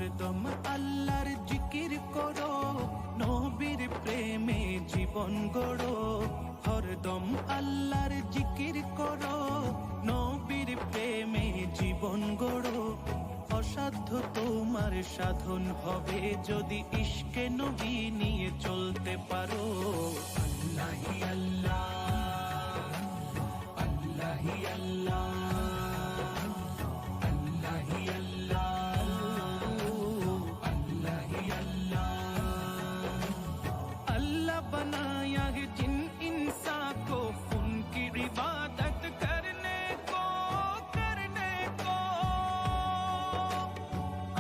হরদম আল্লাহর জিকির করো, নবীর প্রেমে জীবন গড়ো। হরদম আল্লাহর জিকির করো, নবীর প্রেমে জীবন গড়ো। অসাধ্য তোমার সাধন হবে যদি ইশকে নবী নিয়ে চলতে পারো। আল্লাহি আল্লাহ, আল্লাহি আল্লাহ, আল্লাহি আল্লাহ, আল্লাহি আল্লাহ। अल्लाह बनाया है जिन इंसान को उनकी इबादत करने को, करने को।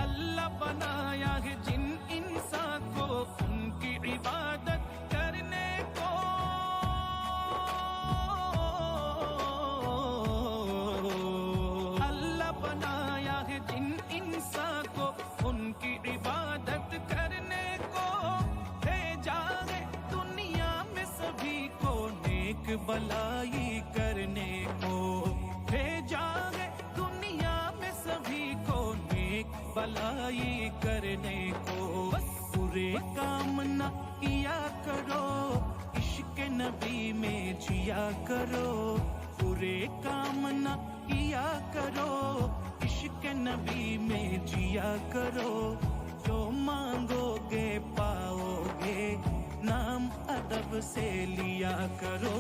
अल्लाह बनाया है जिन इंसान को उनकी इबादत करने को। अल्लाह बनाया है जिन इंसान को उनकी इबादत करने को। नेक भलाई करने को भेजा है दुनिया में सभी को, नेक भलाई करने को। बस बुरे काम न किया करो, इश्क नबी में जिया करो। बुरे काम न किया करो, इश्क नबी में जिया करो। जो मांगोगे पाओगे, नाम अदब से लिया करो।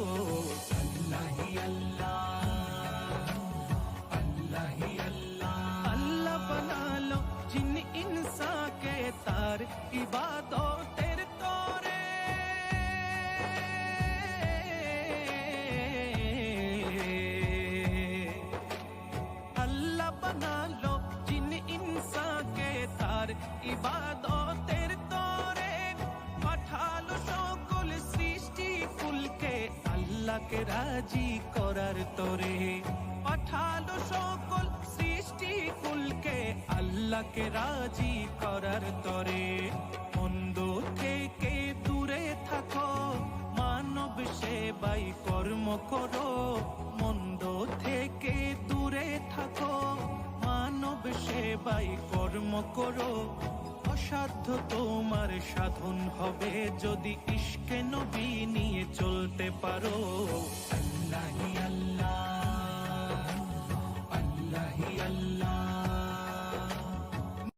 अल्लाही अल्लाह, अल्लाही अल्लाह। अल्लाह बना लो जिन इंसान के तार, इबादत तेरे तोरे। अल्लाह बना लो जिन इंसान के तार, इबादत तेरे तोरे। পাঠা লো সকল সৃষ্টি কুলকে আল্লাহকে রাজি করার তরে। পাঠালো সকল সৃষ্টি কুলকে আল্লাহকে রাজি করার তরে। মন্দ থেকে দূরে থাকো, মানব সেবাই কর্ম করো। মন্দ থেকে দূরে থাকো, মানব সেবাই কর্ম করো। অসাধ্য তোমার সাধন হবে যদি ইশকে নবী নিয়ে চলতে পারো। আল্লাহি আল্লাহ।